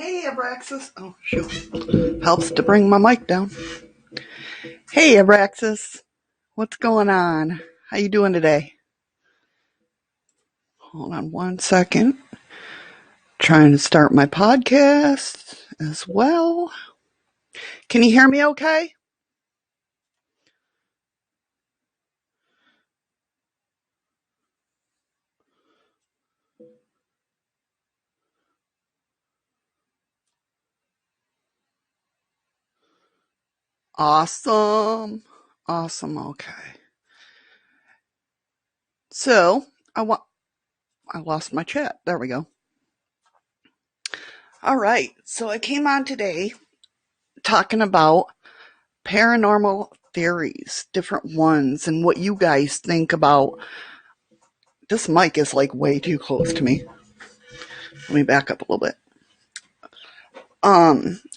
Hey, Abraxas. Oh, shoot. Helps to bring my mic down. Hey, Abraxas. What's going on? How you doing today? Hold on one second. Trying to start my podcast as well. Can you hear me okay? Awesome. Awesome. Okay. So, I lost my chat. There we go. All right. So I came on today talking about paranormal theories, different ones, and what you guys think about. This mic is like way too close to me. Let me back up a little bit.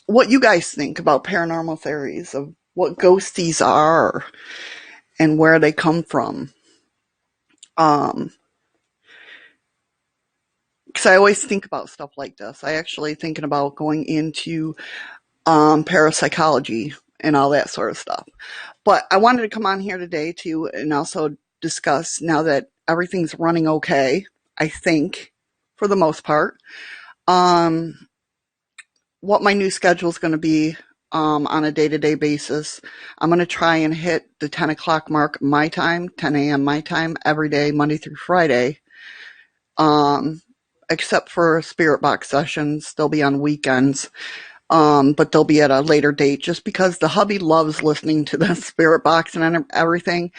What you guys think about paranormal theories, of what ghosties are and where they come from. Because I always think about stuff like this. I actually thinking about going into parapsychology and all that sort of stuff. But I wanted to come on here today too and also discuss, now that everything's running okay, I think, for the most part, what my new schedule is going to be on a day-to-day basis. I'm going to try and hit the 10 o'clock mark my time, 10 a.m. my time, every day, Monday through Friday. Except for spirit box sessions. They'll be on weekends. But they'll be at a later date, just because the hubby loves listening to the spirit box and everything.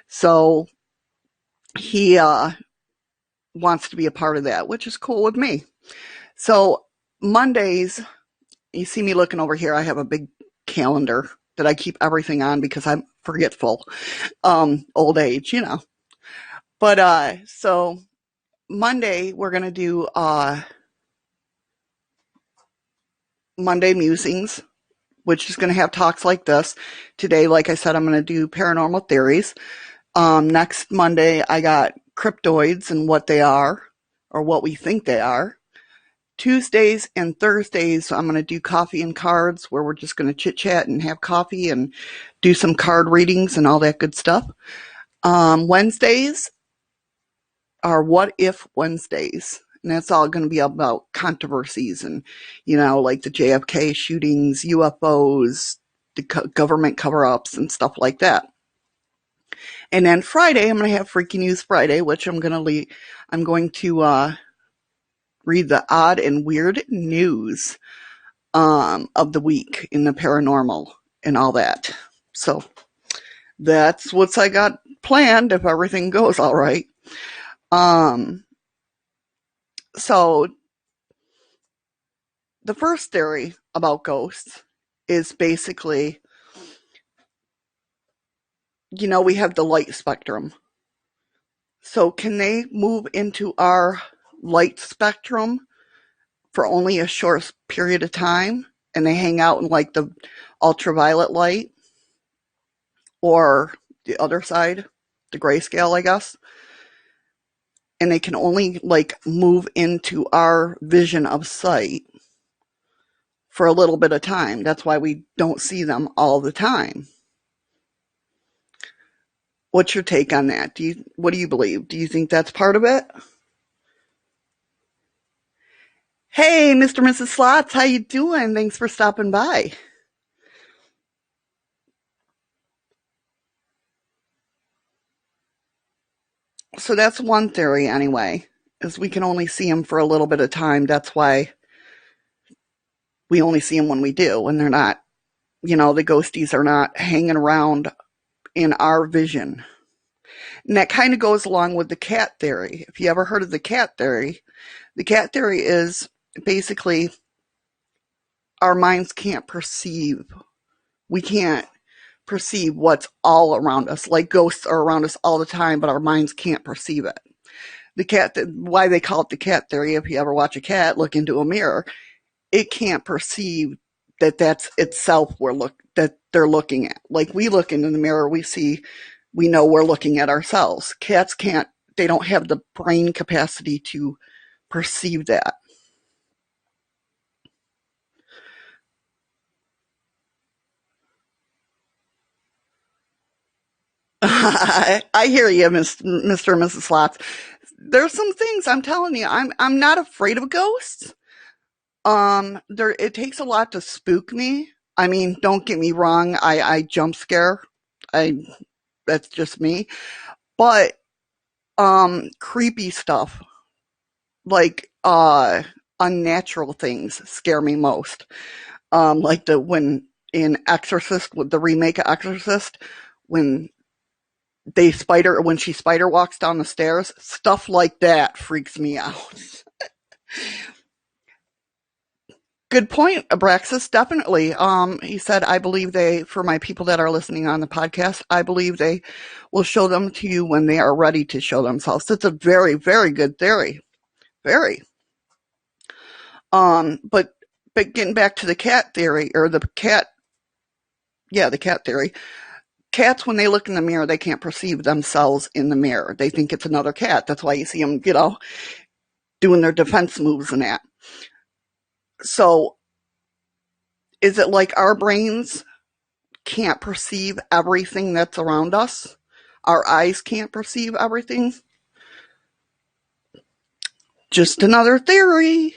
So he wants to be a part of that, which is cool with me. So Mondays, you see me looking over here, I have a big calendar that I keep everything on because I'm forgetful. Old age, you know. But so Monday we're gonna do Monday musings, which is gonna have talks like this. Today, like I said, I'm gonna do paranormal theories. Next Monday I got cryptoids and what they are, or what we think they are. Tuesdays and Thursdays, I'm going to do coffee and cards, where we're just going to chit chat and have coffee and do some card readings and all that good stuff. Wednesdays are What If Wednesdays. And that's all going to be about controversies and, like the JFK shootings, UFOs, the government cover-ups and stuff like that. And then Friday, I'm going to have Freaky News Friday, which I'm going to read the odd and weird news of the week in the paranormal and all that. So that's what I got planned if everything goes all right. So the first theory about ghosts is basically, we have the light spectrum. So can they move into our light spectrum for only a short period of time, and they hang out in like the ultraviolet light, or the other side, the grayscale, I guess, and they can only like move into our vision of sight for a little bit of time. That's why we don't see them all the time. What's your take on that? What do you believe? Do you think that's part of it? Hey, Mr. and Mrs. Slots, how you doing? Thanks for stopping by. So that's one theory anyway, is we can only see them for a little bit of time. That's why we only see them when we do, and they're not, the ghosties are not hanging around in our vision. And that kind of goes along with the cat theory. If you ever heard of the cat theory is basically our minds can't perceive. We can't perceive what's all around us. Like ghosts are around us all the time, but our minds can't perceive it. Why they call it the cat theory, if you ever watch a cat look into a mirror, it can't perceive that that's itself that they're looking at. Like we look into the mirror, we know we're looking at ourselves. Cats can't, they don't have the brain capacity to perceive that. I hear you, Mr. and Mrs. Slots. There's some things I'm telling you. I'm not afraid of ghosts. There it takes a lot to spook me. I mean, don't get me wrong. I jump scare. I That's just me. But creepy stuff like unnatural things scare me most. Like the when in Exorcist, with the remake of Exorcist, when when she spider walks down the stairs, stuff like that freaks me out. Good point, Abraxas. Definitely. He said, I believe for my people that are listening on the podcast, I believe they will show them to you when they are ready to show themselves. That's a very, very good theory. Very. But getting back to the cat theory, or the cat theory. Cats, when they look in the mirror, they can't perceive themselves in the mirror. They think it's another cat. That's why you see them, doing their defense moves and that. So, is it like our brains can't perceive everything that's around us? Our eyes can't perceive everything? Just another theory.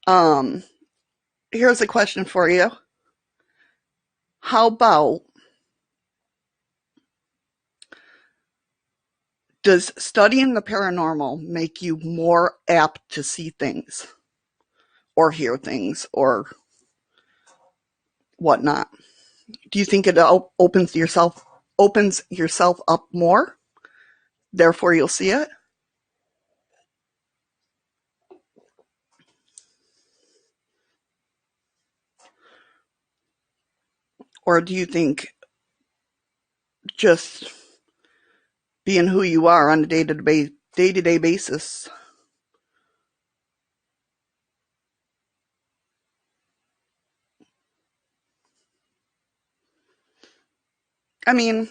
um, Here's a question for you. How about, does studying the paranormal make you more apt to see things or hear things or whatnot? Do you think it opens yourself up more, therefore you'll see it? Or do you think just being who you are on a day-to-day basis? I mean,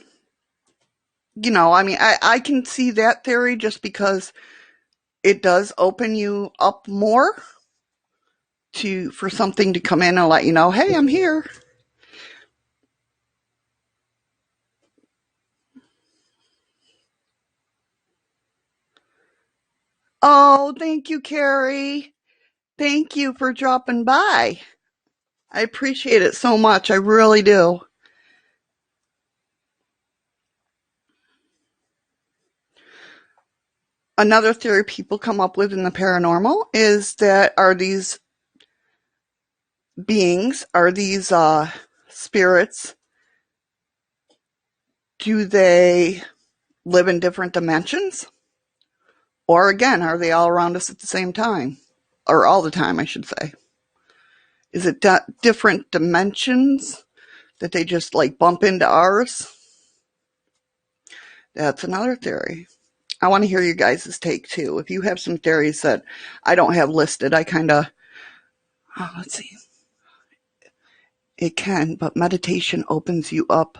I can see that theory just because it does open you up more for something to come in and let you know, hey, I'm here. Oh, thank you, Carrie. Thank you for dropping by. I appreciate it so much. I really do. Another theory people come up with in the paranormal is that are these spirits, do they live in different dimensions? Or again, are they all around us at the same time? Or all the time, I should say. Is it different dimensions that they just like bump into ours? That's another theory. I want to hear you guys' take too. If you have some theories that I don't have listed, let's see. It can, but meditation opens you up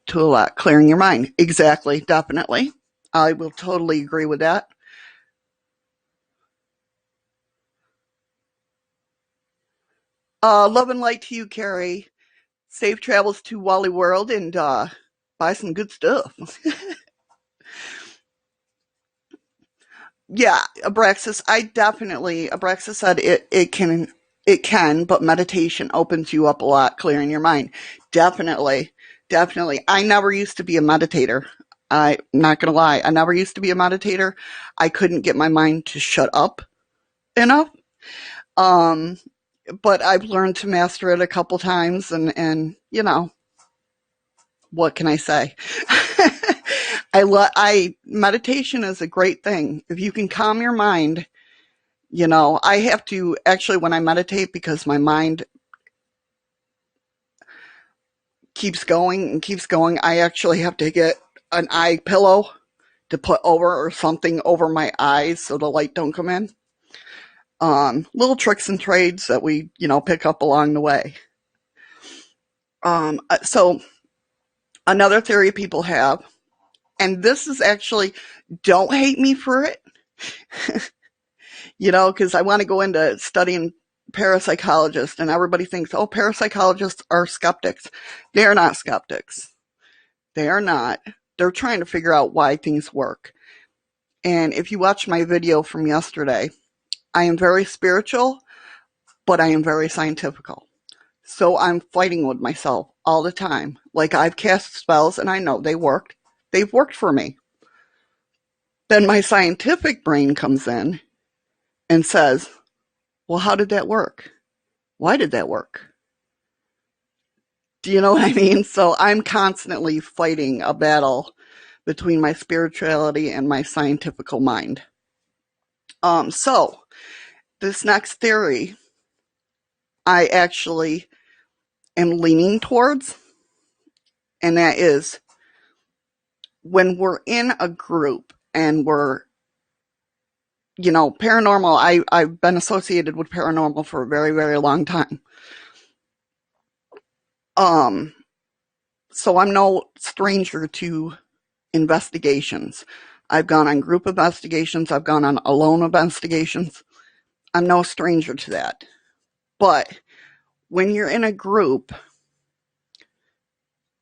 to a lot, clearing your mind. Exactly, definitely. I will totally agree with that. Love and light to you, Carrie. Safe travels to Wally World, and buy some good stuff. Yeah, Abraxas said it can, but meditation opens you up a lot, clearing your mind. Definitely, definitely. I never used to be a meditator. I'm not gonna lie, I never used to be a meditator. I couldn't get my mind to shut up enough. Um, but I've learned to master it a couple times, and what can I say? Meditation is a great thing. If you can calm your mind, I have to actually, when I meditate, because my mind keeps going and keeps going, I actually have to get an eye pillow to put over, or something over my eyes so the light don't come in. Little tricks and trades that we, pick up along the way. So another theory people have, and this is actually, don't hate me for it, because I want to go into studying parapsychologists, and everybody thinks, oh, parapsychologists are skeptics. They're not skeptics. They are not. They're trying to figure out why things work. And if you watch my video from yesterday, I am very spiritual, but I am very scientifical. So I'm fighting with myself all the time. Like, I've cast spells and I know they worked. They've worked for me. Then my scientific brain comes in and says, well, how did that work? Why did that work? Do you know what I mean? So I'm constantly fighting a battle between my spirituality and my scientifical mind. So this next theory, I actually am leaning towards, and that is when we're in a group and we're, paranormal. I've been associated with paranormal for a very, very long time. So I'm no stranger to investigations. I've gone on group investigations. I've gone on alone investigations. I'm no stranger to that. But when you're in a group,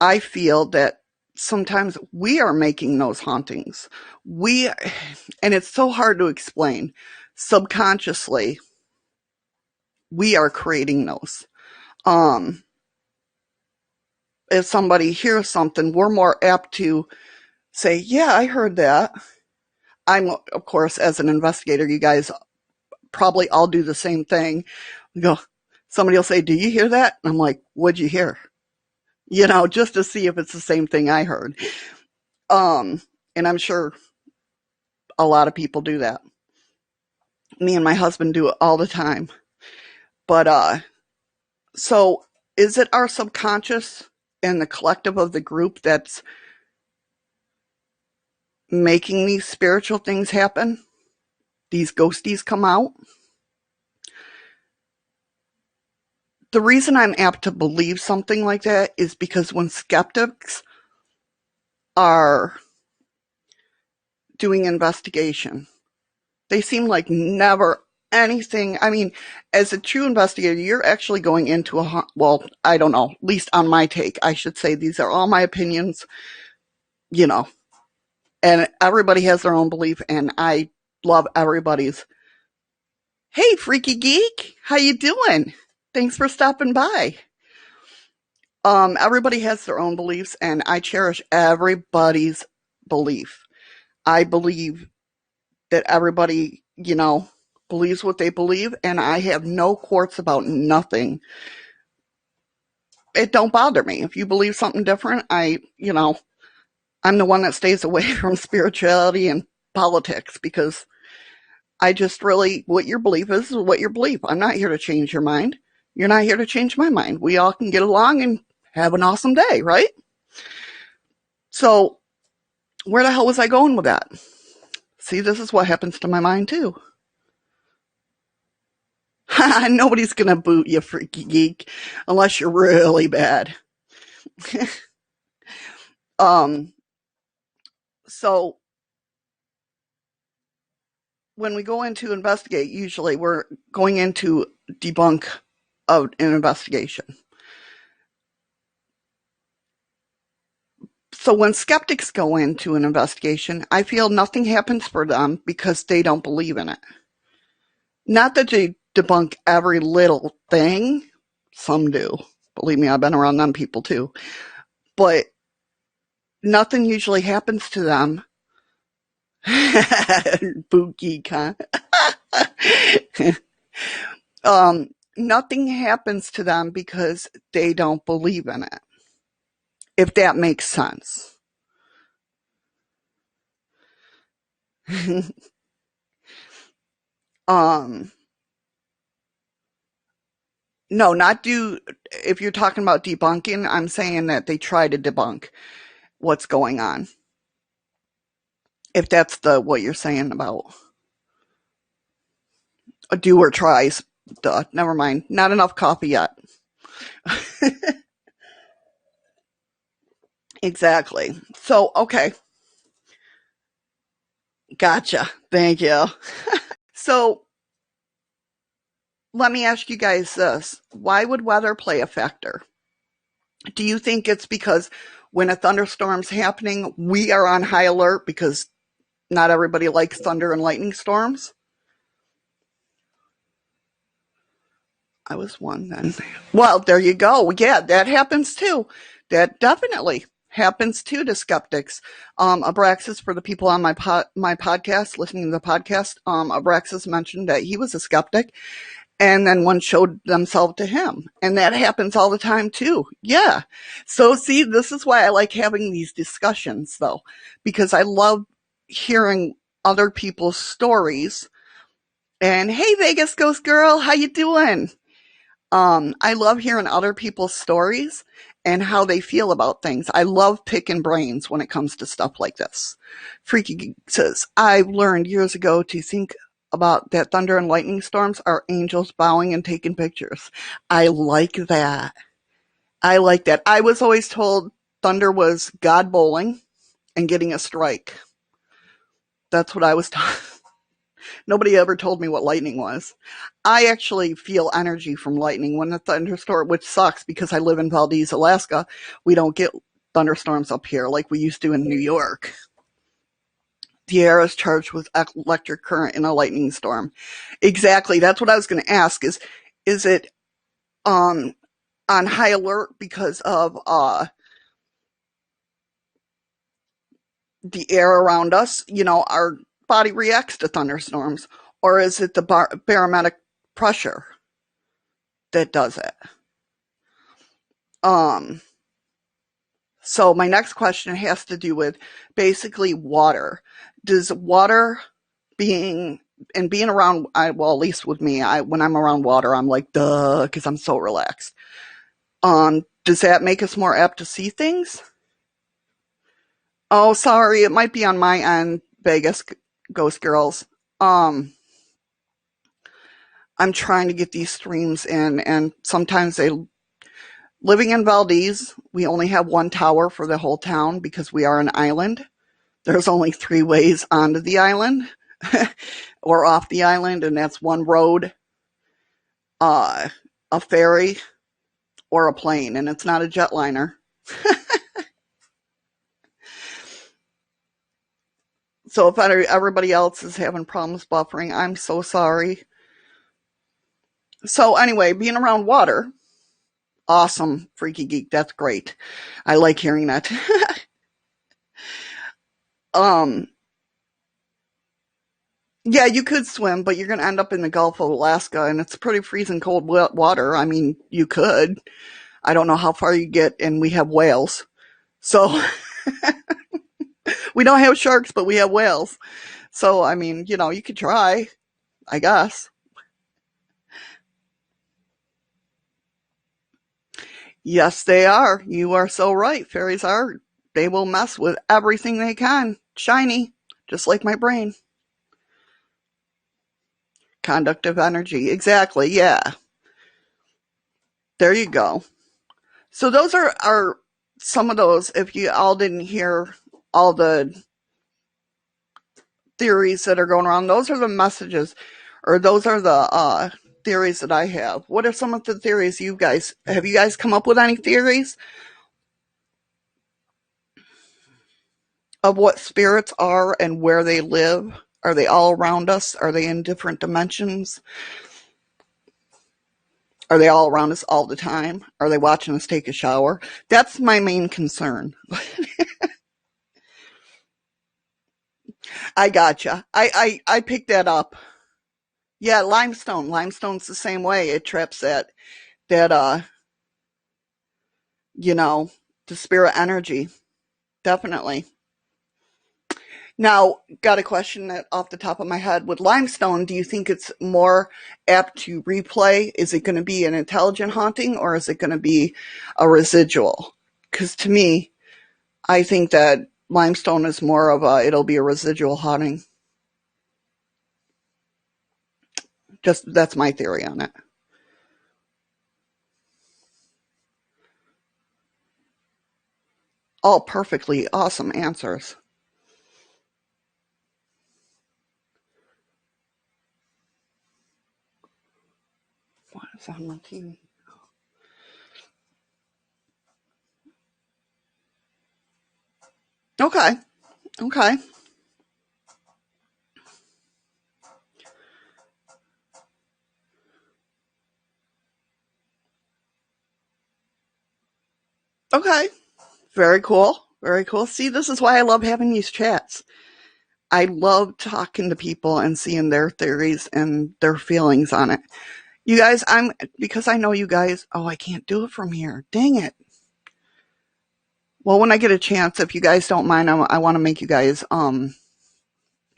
I feel that sometimes we are making those hauntings. And it's so hard to explain. Subconsciously, we are creating those. If somebody hears something, we're more apt to say, yeah, I heard that. I'm, of course, as an investigator, you guys probably all do the same thing. Somebody will say, do you hear that? And I'm like, what'd you hear? Just to see if it's the same thing I heard. And I'm sure a lot of people do that. Me and my husband do it all the time. But, so is it our subconscious and the collective of the group that's making these spiritual things happen? These ghosties come out? The reason I'm apt to believe something like that is because when skeptics are doing investigation, they seem like never anything. I mean, as a true investigator, you're actually going into I don't know, at least on my take, I should say these are all my opinions, and everybody has their own belief, and I love everybody's. Hey, freaky geek, how you doing? Thanks for stopping by. Everybody has their own beliefs, and I cherish everybody's belief. I believe that everybody, believes what they believe, and I have no quarts about nothing. It don't bother me. If you believe something different, I'm the one that stays away from spirituality and politics, because I just really, what your belief is what your belief. I'm not here to change your mind. You're not here to change my mind. We all can get along and have an awesome day, right? So where the hell was I going with that? See, this is what happens to my mind too. Nobody's going to boot you, freaky geek, unless you're really bad. So when we go into investigate, usually we're going into debunk of an investigation. So when skeptics go into an investigation, I feel nothing happens for them because they don't believe in it. Not that they debunk every little thing. Some do. Believe me, I've been around them people too. But nothing usually happens to them. Boot geek, huh? Nothing happens to them because they don't believe in it. If that makes sense. No, if you're talking about debunking, I'm saying that they try to debunk what's going on. If that's what you're saying about a do or tries. Duh, never mind. Not enough coffee yet. Exactly. So, okay. Gotcha. Thank you. So, let me ask you guys this. Why would weather play a factor? Do you think it's because when a thunderstorm's happening, we are on high alert because not everybody likes thunder and lightning storms. I was one then. Well, there you go. Yeah, that happens too. That definitely happens too to skeptics. Abraxas, for the people on my podcast, listening to the podcast, Abraxas mentioned that he was a skeptic, and then one showed themselves to him. And that happens all the time too. Yeah. So see, this is why I like having these discussions though, because I love hearing other people's stories. And hey, Vegas Ghost Girl, how you doing? I love hearing other people's stories and how they feel about things. I love picking brains when it comes to stuff like this. Freaky Geek says, I've learned years ago to think about that thunder and lightning storms are angels bowing and taking pictures. I like that. I like that. I was always told thunder was God bowling and getting a strike. That's what I was taught. Nobody ever told me what lightning was. I actually feel energy from lightning when the thunderstorm, which sucks because I live in Valdez, Alaska. We don't get thunderstorms up here like we used to in New York. The air is charged with electric current in a lightning storm. Exactly. That's what I was going to ask is it on high alert because of the air around us? You know, our body reacts to thunderstorms, or is it the barometric pressure that does it? Um, so my next question has to do with basically water. Does water being being around, well, at least with me, when I'm around water, I'm like, duh, because I'm so relaxed. Does that make us more apt to see things? Oh, sorry, it might be on my end, Vegas Ghost Girls. Um, I'm trying to get these streams in, and sometimes they living in Valdez, we only have one tower for the whole town because we are an island. There's only 3 ways onto the island or off the island, and that's one road, uh, a ferry, or a plane, and it's not a jetliner. So if everybody else is having problems buffering, I'm so sorry. So anyway, being around water, awesome, Freaky Geek, that's great. I like hearing that. um, Yeah, you could swim, but you're going to end up in the Gulf of Alaska, and it's pretty freezing cold water. I mean, you could. I don't know how far you get, and we have whales. So we don't have sharks, but we have whales. So, I mean, you know, you could try, I guess. Yes, they are. You are so right. Fairies are. They will mess with everything they can. Shiny, just like my brain. Conductive energy. Exactly. Yeah. There you go. So those are some of those. If you all didn't hear all the theories that are going around, those are the messages, or those are the theories that I have. What are some of the theories you guys have? You guys come up with any theories of what spirits are and where they live? Are they all around us? Are they in different dimensions? Are they all around us all the time? Are they watching us take a shower? That's my main concern. I gotcha. I picked that up. Yeah, limestone. Limestone's the same way. It traps that you know, the spirit energy. Definitely. Now, got a question that off the top of my head. With limestone, do you think it's more apt to replay? Is it going to be an intelligent haunting, or is it going to be a residual? Because to me, I think that limestone is more of it'll be a residual haunting. Just that's my theory on it. All perfectly awesome answers. What is on my TV? Okay. Okay. Okay. Very cool. Very cool. See, this is why I love having these chats. I love talking to people and seeing their theories and their feelings on it. You guys, because I know you guys, oh, I can't do it from here. Dang it. Well, when I get a chance, if you guys don't mind, I want to make you guys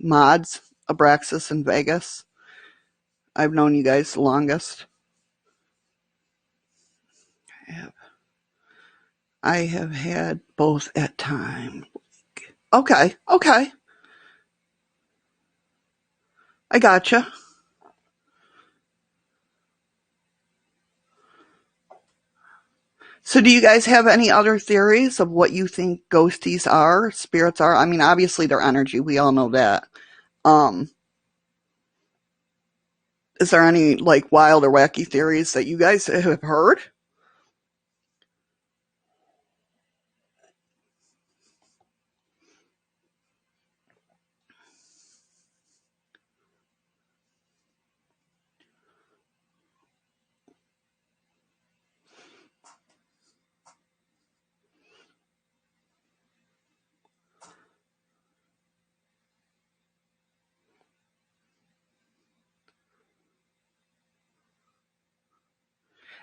mods, Abraxas and Vegas. I've known you guys the longest. I have had both at time. Okay, okay. I gotcha. So do you guys have any other theories of what you think ghosties are, spirits are? I mean, obviously they're energy. We all know that. Um, is there any like wild or wacky theories that you guys have heard?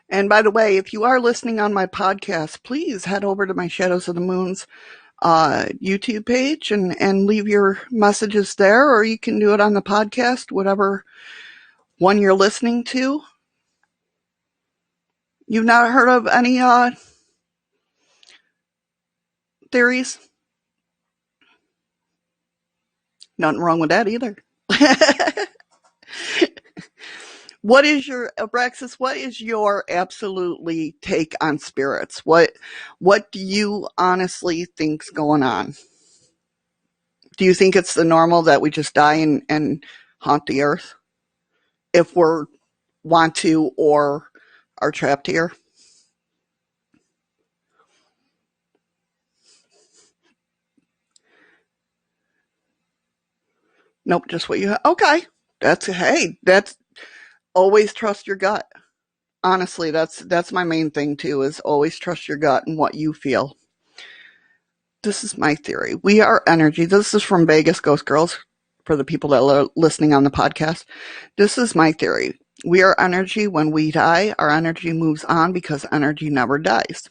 And by the way, if you are listening on my podcast, please head over to my Shadows of the Moon's YouTube page and leave your messages there, or you can do it on the podcast, whatever one you're listening to. You've not heard of any theories? Nothing wrong with that either. What is your Abraxas? What is your absolutely take on spirits? What do you honestly think's going on? Do you think it's the normal that we just die and haunt the earth if we're want to or are trapped here? Nope, just what you have. Okay. That's always trust your gut. Honestly, that's my main thing too, is always trust your gut and what you feel. This is my theory. We are energy. This is from Vegas Ghost Girls for the people that are listening on the podcast. This is my theory. We are energy. When we die, our energy moves on because energy never dies.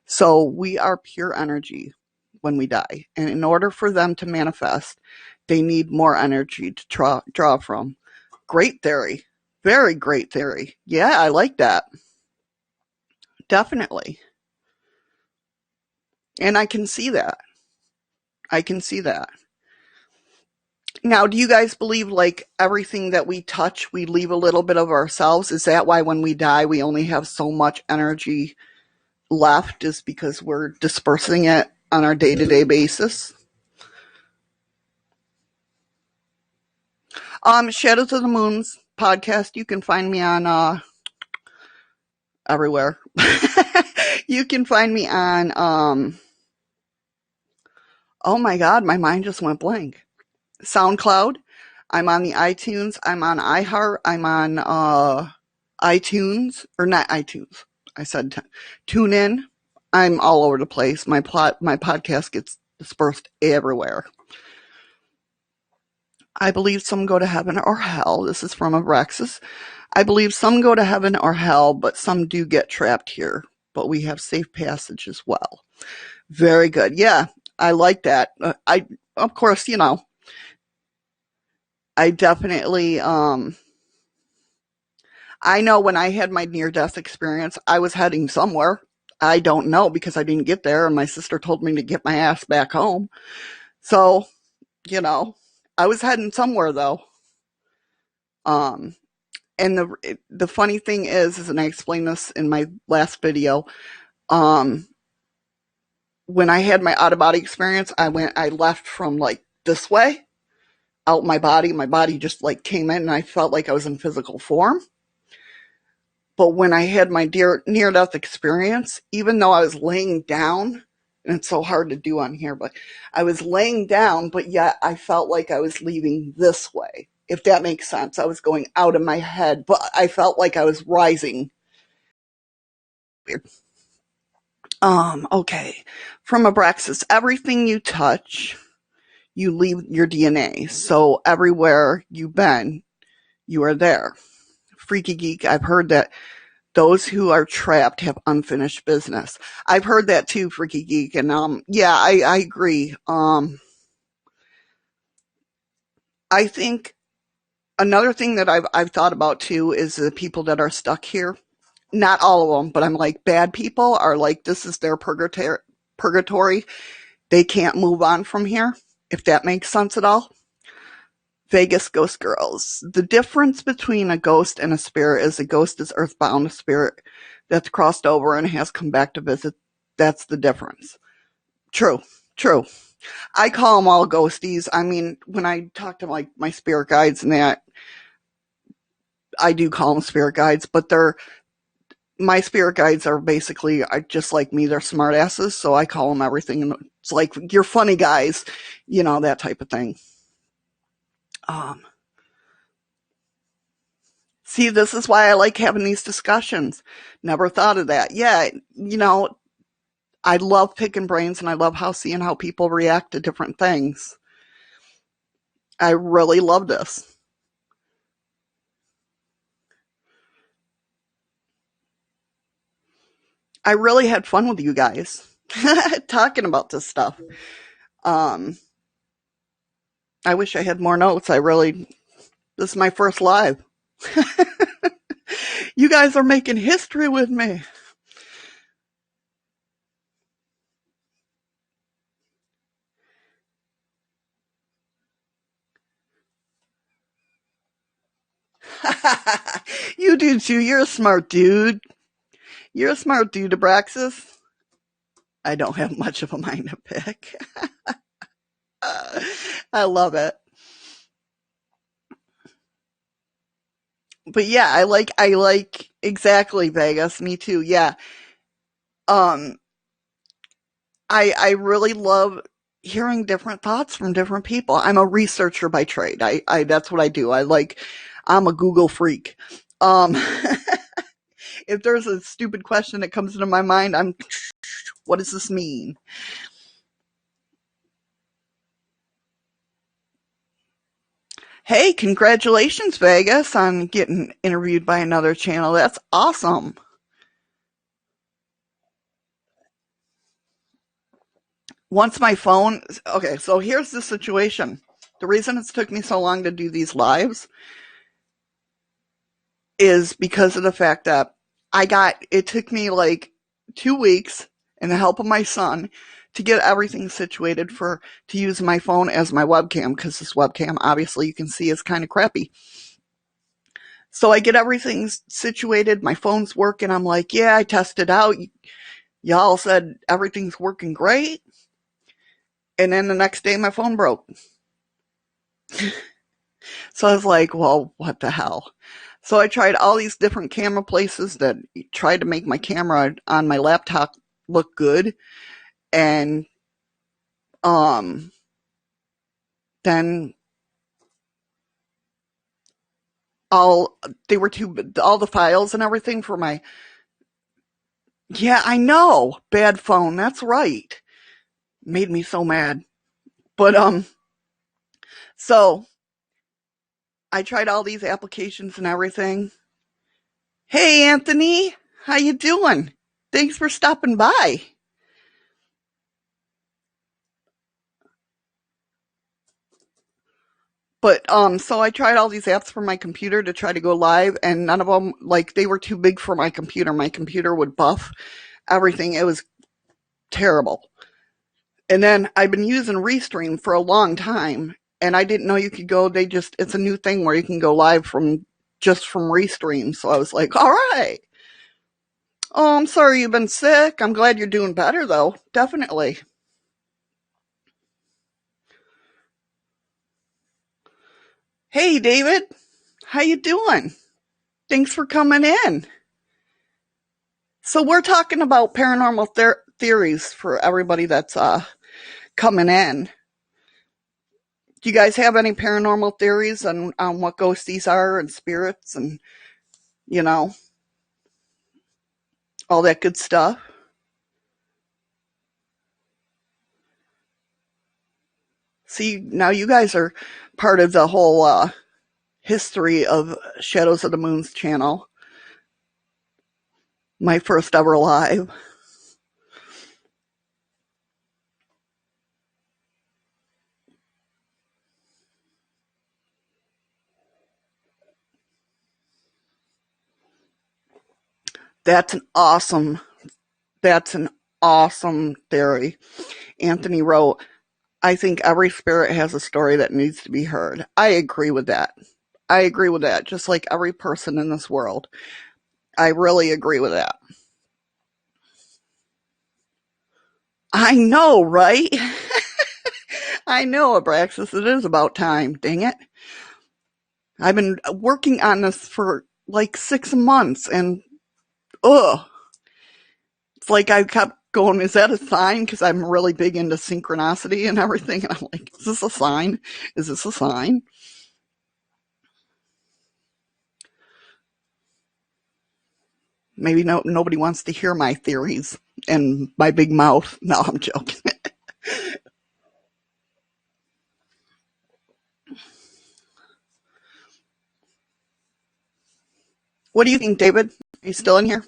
So we are pure energy when we die. And in order for them to manifest, they need more energy to draw from. Great theory. Very great theory. Yeah, I like that. Definitely. And I can see that. I can see that. Now, do you guys believe like everything that we touch, we leave a little bit of ourselves? Is that why when we die, we only have so much energy left, is because we're dispersing it on our day to day basis? Shadows of the Moon's podcast, you can find me on everywhere. You can find me on oh my god, my mind just went blank. SoundCloud. I'm on the iTunes. I'm on iHeart. I'm on iTunes, or not iTunes. I said tune in. I'm all over the place. My podcast gets dispersed everywhere. I believe some go to heaven or hell. This is from Abraxas. I believe some go to heaven or hell, but some do get trapped here. But we have safe passage as well. Very good. Yeah, I like that. Of course, I definitely, I know when I had my near death experience, I was heading somewhere. I don't know because I didn't get there, and my sister told me to get my ass back home. So, you know, I was heading somewhere though. Um, and the funny thing is, and I explained this in my last video, um, when I had my out of body experience, I left from like this way out my body. My body just like came in, and I felt like I was in physical form. But when I had my near death experience, even though I was laying down and it's so hard to do on here, but I was laying down, but yet I felt like I was leaving this way, if that makes sense. I was going out of my head, but I felt like I was rising. Okay. From Abraxas, everything you touch, you leave your DNA. So everywhere you've been, you are there. Freaky Geek, I've heard that those who are trapped have unfinished business. I've heard that too, Freaky Geek, and yeah, I agree. I think another thing that I've thought about too is the people that are stuck here. Not all of them, but I'm like, bad people are like, this is their purgatory. They can't move on from here, if that makes sense at all. Vegas Ghost Girls. The difference between a ghost and a spirit is a ghost is earthbound, a spirit that's crossed over and has come back to visit. That's the difference. True, true. I call them all ghosties. I mean, when I talk to like my spirit guides and that, I do call them spirit guides, but my spirit guides are basically just like me. They're smartasses, so I call them everything. It's like, you're funny guys, that type of thing. See, this is why I like having these discussions. Never thought of that. Yeah, I love picking brains, and I love seeing how people react to different things. I really love this. I really had fun with you guys talking about this stuff. Um, I wish I had more notes. This is my first live. You guys are making history with me. You do too. You're a smart dude. You're a smart dude, Abraxas. I don't have much of a mind to pick. I love it. But yeah, I like exactly Vegas. Me too. Yeah. Um, I really love hearing different thoughts from different people. I'm a researcher by trade. That's what I do. I'm a Google freak. Um, if there's a stupid question that comes into my mind, what does this mean? Hey, congratulations, Vegas, on getting interviewed by another channel. That's awesome. Once my phone, okay, so here's the situation. The reason it's took me so long to do these lives is because of the fact that it took me like 2 weeks and the help of my son to get everything situated to use my phone as my webcam, because this webcam, obviously, you can see is kind of crappy. So I get everything situated. My phone's working. I'm like, yeah, I tested out. Y'all said everything's working great. And then the next day, my phone broke. So I was like, well, what the hell? So I tried all these different camera places that tried to make my camera on my laptop look good. And um, then all they were all the files and everything for my, yeah, I know, bad phone. That's right. Made me so mad. But so I tried all these applications and everything. Hey, Anthony, how you doing? Thanks for stopping by. But so I tried all these apps for my computer to try to go live, and none of them, like, they were too big for my computer. My computer would buff everything. It was terrible. And then I've been using Restream for a long time, and I didn't know you could go. It's a new thing where you can go live from Restream. So I was like, all right. Oh, I'm sorry you've been sick. I'm glad you're doing better though. Definitely. Hey, David, how you doing? Thanks for coming in. So we're talking about paranormal theories for everybody that's coming in. Do you guys have any paranormal theories on what ghosties are and spirits and, you know, all that good stuff? See, now you guys are part of the whole history of Shadows of the Moon's channel. My first ever live. That's an awesome, that's an awesome theory. Anthony wrote, I think every spirit has a story that needs to be heard. I agree with that. I agree with that, just like every person in this world. I really agree with that. I know, right? I know, Abraxas. It is about time. Dang it. I've been working on this for like 6 months and, ugh. It's like I kept going, is that a sign? Because I'm really big into synchronicity and everything. And I'm like, is this a sign? Is this a sign? Maybe nobody wants to hear my theories and my big mouth. No, I'm joking. What do you think, David? Are you still in here?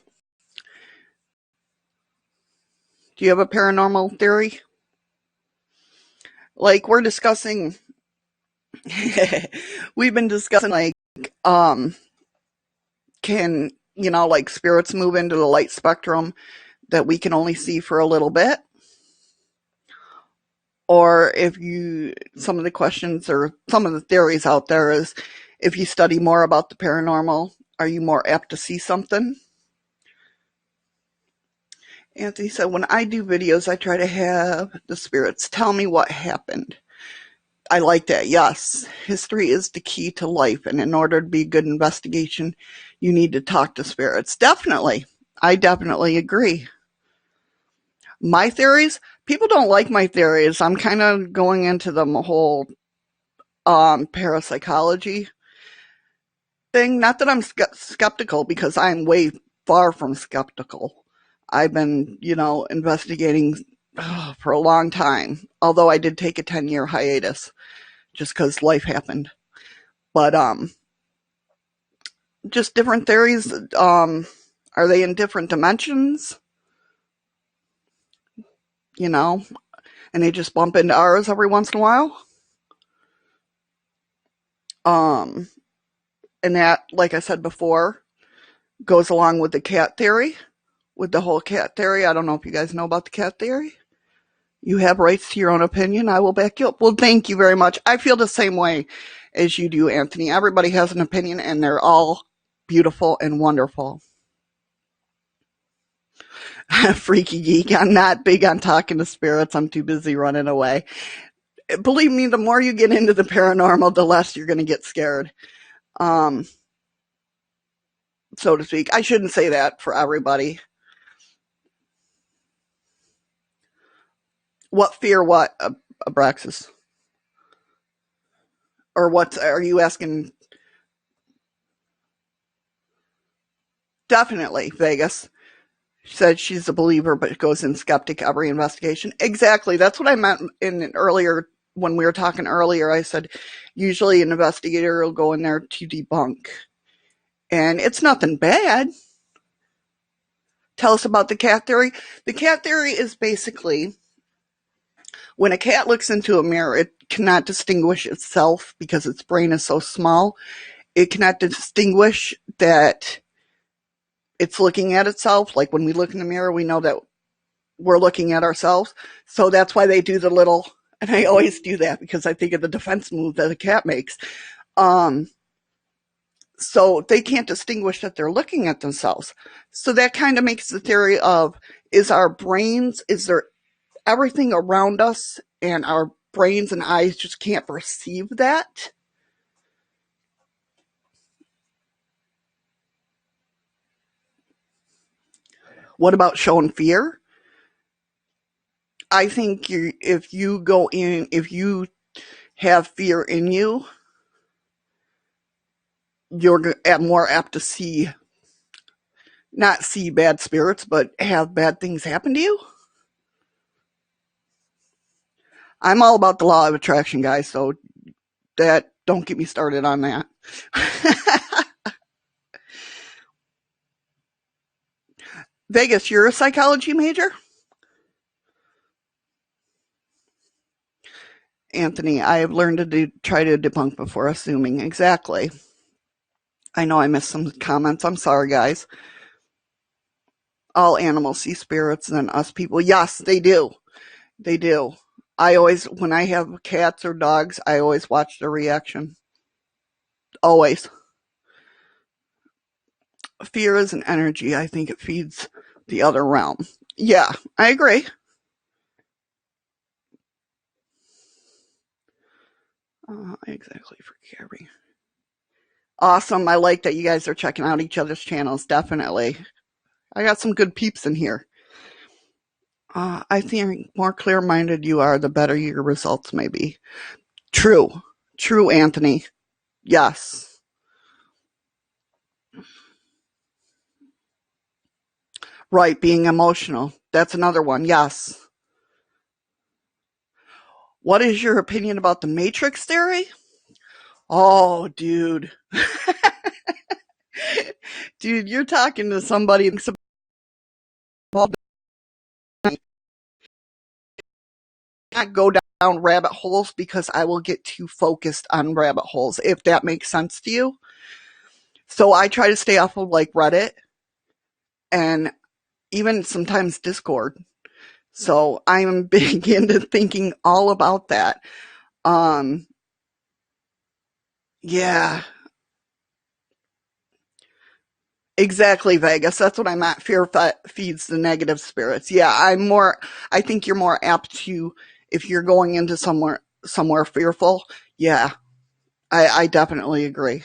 Do you have a paranormal theory? Like we're discussing, we've been discussing like, um, can, like spirits move into the light spectrum that we can only see for a little bit? Or if you, some of the questions or some of the theories out there is if you study more about the paranormal, are you more apt to see something? Anthony said, when I do videos, I try to have the spirits tell me what happened. I like that. Yes. History is the key to life. And in order to be a good investigation, you need to talk to spirits. Definitely. I definitely agree. My theories, people don't like my theories. I'm kind of going into the whole parapsychology thing. Not that I'm skeptical, because I'm way far from skeptical. I've been, investigating for a long time. Although I did take a 10-year hiatus just because life happened. But just different theories. Are they in different dimensions? You know, and they just bump into ours every once in a while. Um, and that, like I said before, goes along with the cat theory, with the whole cat theory. I don't know if you guys know about the cat theory. You have rights to your own opinion. I will back you up. Well, thank you very much. I feel the same way as you do, Anthony. Everybody has an opinion, and they're all beautiful and wonderful. Freaky geek. I'm not big on talking to spirits. I'm too busy running away. Believe me, the more you get into the paranormal, the less you're going to get scared. Um, so to speak. I shouldn't say that for everybody. What fear? What, Abraxas? Or what are you asking? Definitely, Vegas. She said she's a believer, but goes in skeptic every investigation. Exactly. That's what I meant in an earlier, when we were talking earlier. I said, usually an investigator will go in there to debunk. And it's nothing bad. Tell us about the cat theory. The cat theory is basically when a cat looks into a mirror, it cannot distinguish itself because its brain is so small. It cannot distinguish that it's looking at itself. Like when we look in the mirror, we know that we're looking at ourselves. So that's why they do the little, and I always do that because I think of the defense move that a cat makes. Um, so they can't distinguish that they're looking at themselves. So that kind of makes the theory of, is our brains, is there everything around us and our brains and eyes just can't perceive that? What about showing fear? I think if you go in, if you have fear in you, you're more apt to see, not see bad spirits, but have bad things happen to you. I'm all about the law of attraction, guys, so that don't get me started on that. Vegas, you're a psychology major? Anthony, I have learned to try to debunk before assuming. Exactly. I know I missed some comments. I'm sorry, guys. All animals see spirits than us people. Yes, they do. They do. I always, when I have cats or dogs, I always watch their reaction. Always. Fear is an energy. I think it feeds the other realm. Yeah, I agree. Exactly for Gary. Awesome. I like that you guys are checking out each other's channels. Definitely. I got some good peeps in here. I think more clear minded you are, the better your results may be. True. True, Anthony. Yes. Right. Being emotional. That's another one. Yes. What is your opinion about the Matrix theory? Oh, dude. Dude, you're talking to somebody who can't go down rabbit holes because I will get too focused on rabbit holes, if that makes sense to you. So I try to stay off of like Reddit and even sometimes Discord. So I'm big into thinking all about that. Um, yeah, exactly, Vegas. That's what I'm at. Fear feeds the negative spirits. Yeah, I think you're more apt to, if you're going into somewhere fearful. Yeah, I definitely agree.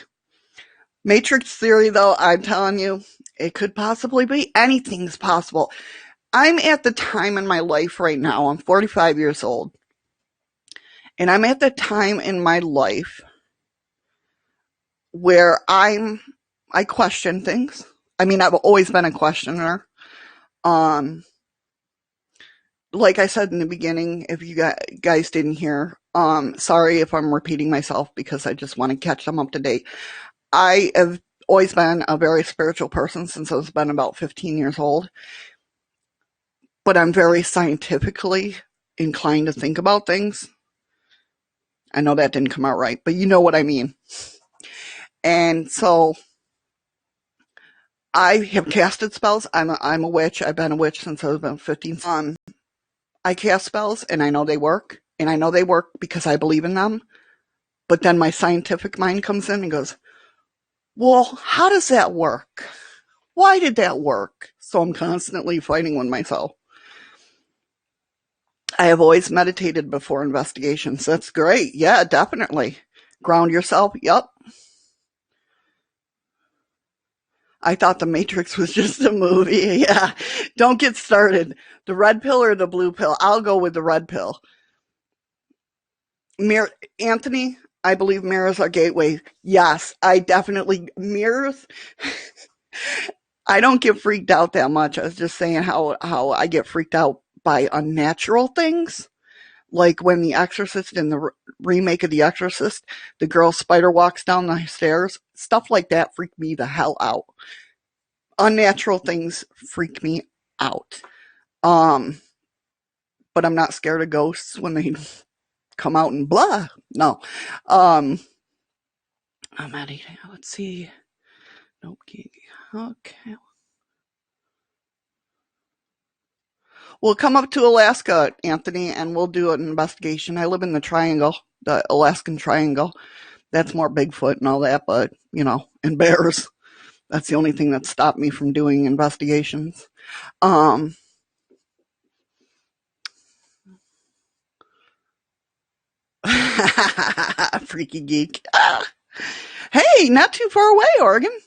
Matrix theory, though, I'm telling you, it could possibly be. Anything's possible. I'm at the time in my life right now, I'm 45 years old, and I'm at the time in my life where I question things. I mean, I've always been a questioner. Um, like I said in the beginning, if you guys didn't hear, sorry if I'm repeating myself because I just want to catch them up to date. I have always been a very spiritual person since I was been about 15 years old, but I'm very scientifically inclined to think about things. I know that didn't come out right, but you know what I mean. And so I have casted spells. I'm a witch. I've been a witch since I was about 15. I cast spells and I know they work. And I know they work because I believe in them. But then my scientific mind comes in and goes, well, how does that work? Why did that work? So I'm constantly fighting with myself. I have always meditated before investigations. That's great. Yeah, definitely. Ground yourself. Yep. I thought The Matrix was just a movie. Yeah. Don't get started. The red pill or the blue pill? I'll go with the red pill. Mirror, Anthony, I believe mirrors are gateway. Yes, I definitely mirrors. I don't get freaked out that much. I was just saying how I get freaked out by unnatural things. Like when The Exorcist, in the remake of The Exorcist, the girl spider walks down the stairs. Stuff like that freaked me the hell out. Unnatural things freak me out. Um, but I'm not scared of ghosts when they come out and blah. No. Um, I'm at eating. Let's see. Nope. Okay. We'll come up to Alaska, Anthony, and we'll do an investigation. I live in the Triangle, the Alaskan Triangle. That's more Bigfoot and all that, but, and bears. That's the only thing that stopped me from doing investigations. Um, Freaky geek. Hey, not too far away, Oregon.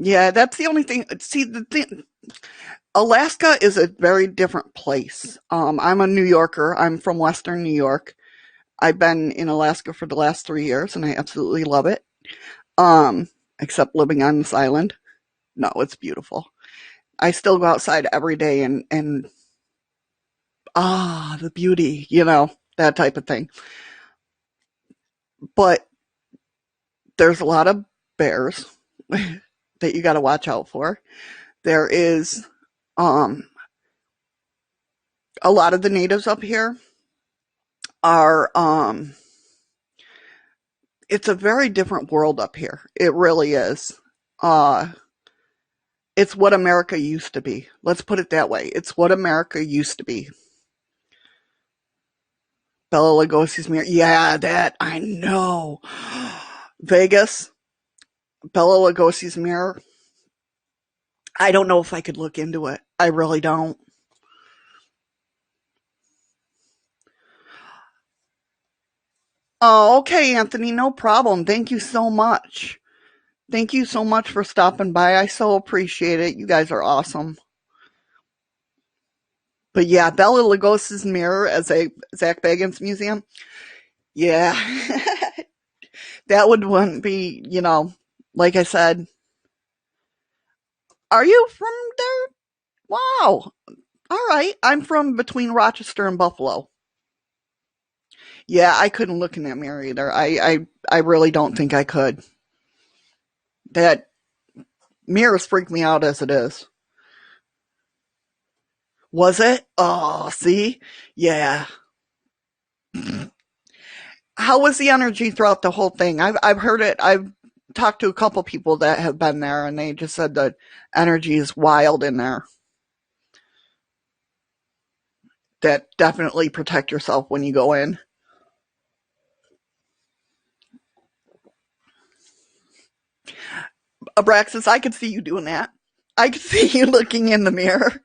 Yeah, that's the only thing. See, the thing, Alaska is a very different place. I'm a New Yorker. I'm from Western New York. I've been in Alaska for the last 3 years, and I absolutely love it. Um, except living on this island. No, it's beautiful. I still go outside every day and the beauty, that type of thing. But there's a lot of bears that you got to watch out for. There is um a lot of the natives up here are it's a very different world up here. It really is. Uh it's what America used to be. Let's put it that way. It's what America used to be. Bela Lugosi's mirror. Yeah, that I know. Vegas, Bela Lugosi's mirror. I don't know if I could look into it. I really don't. Oh, okay, Anthony, no problem. Thank you so much. Thank you so much for stopping by. I so appreciate it. You guys are awesome. But yeah, Bela Lugosi's mirror as a Zach Bagans museum. Yeah, that wouldn't be, like I said. Are you from there? Wow. All right. I'm from between Rochester and Buffalo. Yeah, I couldn't look in that mirror either. I really don't think I could. That mirrors freak me out as it is. Was it? Oh, see? Yeah. How was the energy throughout the whole thing? I've heard it. I've talked to a couple people that have been there, and they just said the energy is wild in there. That definitely protect yourself when you go in. Abraxas, I could see you doing that. I could see you looking in the mirror.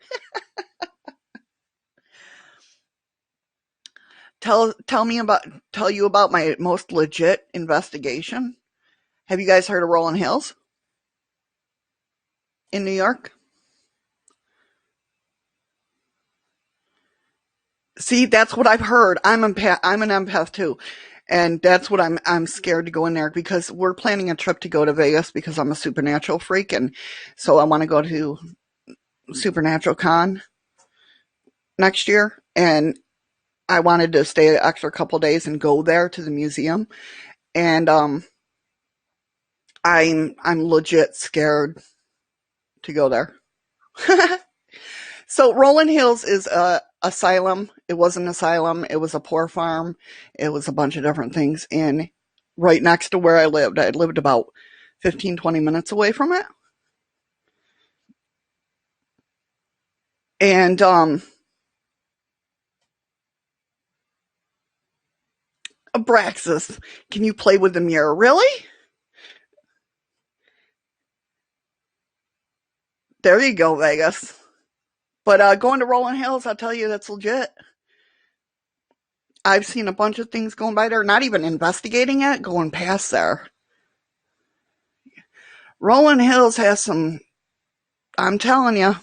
Tell you about my most legit investigation. Have you guys heard of Rolling Hills in New York? See, that's what I've heard. I'm an empath too. And that's what I'm scared to go in there because we're planning a trip to go to Vegas because I'm a supernatural freak, and so I want to go to Supernatural Con next year, and I wanted to stay an extra couple days and go there to the museum. And I'm legit scared to go there. So Rolling Hills is a asylum. It was an asylum. It was a poor farm. It was a bunch of different things. And right next to where I lived about 15, 20 minutes away from it. And Abraxas, can you play with the mirror? Really? There you go, Vegas. But going to Rolling Hills, I'll tell you, that's legit. I've seen a bunch of things going by there, not even investigating it, going past there. Rolling Hills has some, I'm telling you,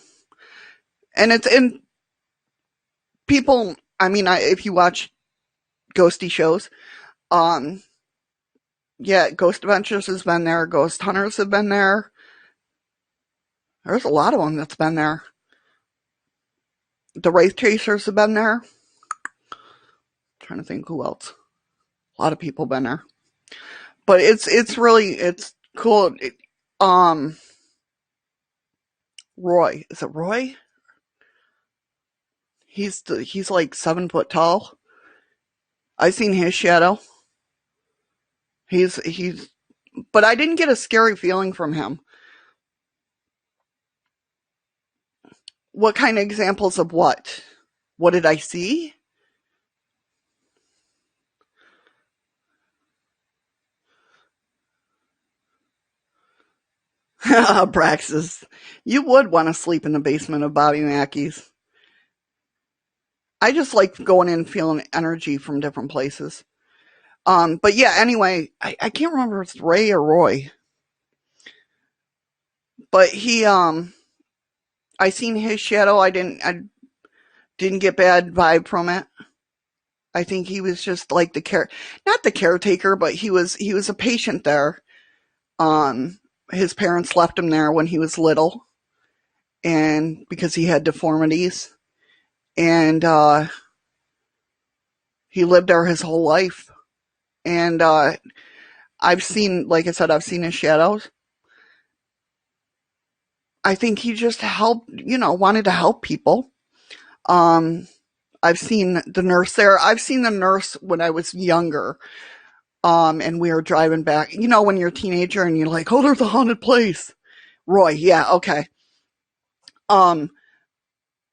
and it's in people. I mean, if you watch ghosty shows, um, yeah, Ghost Adventures has been there, Ghost Hunters have been there. There's a lot of them that's been there. The Wraith Chasers have been there. I'm trying to think who else. A lot of people been there, but it's cool. Um, Roy, is it Roy? He's like 7 foot tall. I seen his shadow. He's, but I didn't get a scary feeling from him. What kind of examples of what? What did I see? Braxis, you would want to sleep in the basement of Bobby Mackey's. I just like going in feeling energy from different places. But yeah, anyway, I can't remember if it's Ray or Roy. But I seen his shadow. I didn't get bad vibe from it. I think he was just like not the caretaker, but he was a patient there. Um, his parents left him there when he was little, and because he had deformities, and he lived there his whole life. And like I said, I've seen his shadows. I think he just wanted to help people. Um, I've seen the nurse there. I've seen the nurse when I was younger. And we were driving back. When you're a teenager and you're like, oh, there's a haunted place. Roy, yeah, okay. Um,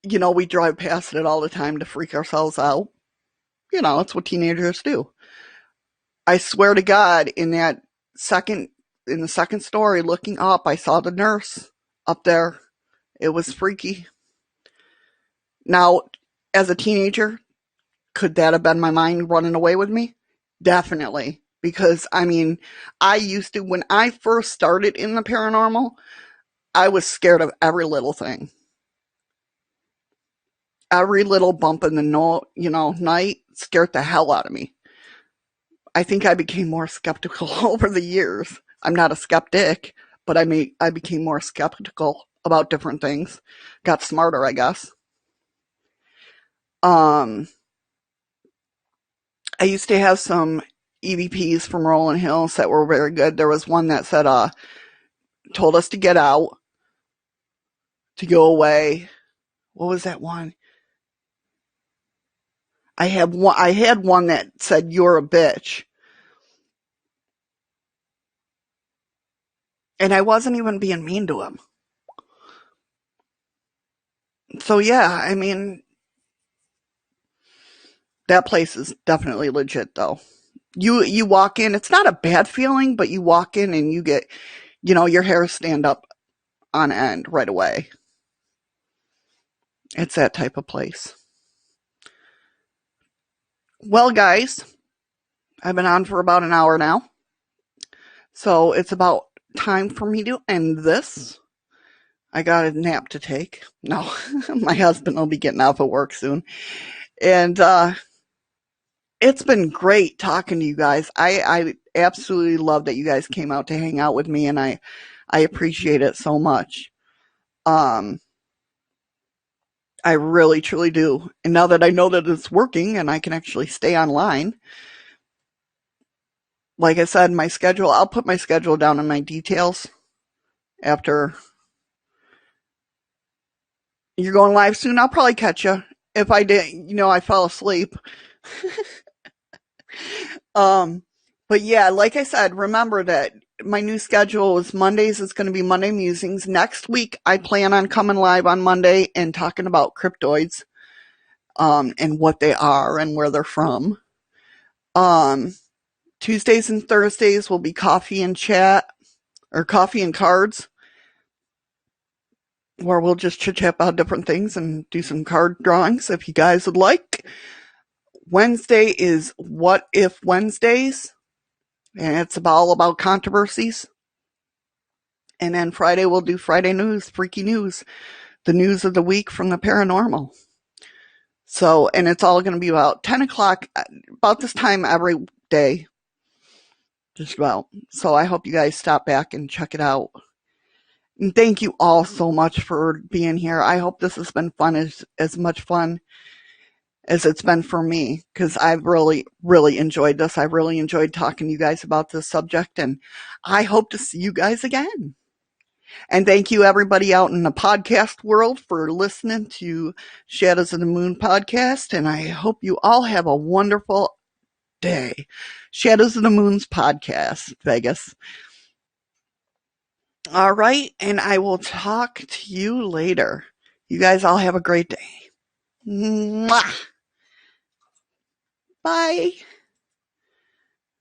we drive past it all the time to freak ourselves out. It's what teenagers do. I swear to God, second, in the second story, looking up, I saw the nurse up there. It was freaky. Now, as a teenager, could that have been my mind running away with me? Definitely. Because, when I first started in the paranormal, I was scared of every little thing. Every little bump in the night scared the hell out of me. I think I became more skeptical over the years. I'm not a skeptic, but I became more skeptical about different things. Got smarter, I guess. Um, I used to have some EVPs from Rolling Hills that were very good. There was one that said, told us to get out, to go away. What was that one? I had one that said, you're a bitch. And I wasn't even being mean to him. So yeah, that place is definitely legit though. You walk in, it's not a bad feeling, but you walk in and you get, your hair stand up on end right away. It's that type of place. Well, guys, I've been on for about an hour now. So it's about time for me to end this. I got a nap to take. No, my husband will be getting off of work soon. And it's been great talking to you guys. I absolutely love that you guys came out to hang out with me, and I appreciate it so much. Um, I really, truly do. And now that I know that it's working and I can actually stay online, like I said, I'll put my schedule down in my details after. You're going live soon. I'll probably catch you. If I did, I fell asleep. Um, but yeah, like I said, remember that my new schedule is Mondays. It's going to be Monday Musings. Next week, I plan on coming live on Monday and talking about cryptoids, and what they are and where they're from. Um, Tuesdays and Thursdays will be coffee and chat, or coffee and cards, where we'll just chit chat about different things and do some card drawings if you guys would like. Wednesday is What If Wednesdays, and it's all about controversies. And then Friday we'll do Friday news, freaky news, the news of the week from the paranormal. So, and it's all going to be about 10 o'clock, about this time every day, just about. So I hope you guys stop back and check it out. And thank you all so much for being here. I hope this has been fun, as much fun as it's been for me, because I've really, really enjoyed this. I really enjoyed talking to you guys about this subject, and I hope to see you guys again. And thank you, everybody out in the podcast world, for listening to Shadows of the Moon podcast. And I hope you all have a wonderful day. Shadows of the Moon's podcast, Vegas. All right. And I will talk to you later. You guys all have a great day. Mwah. Bye.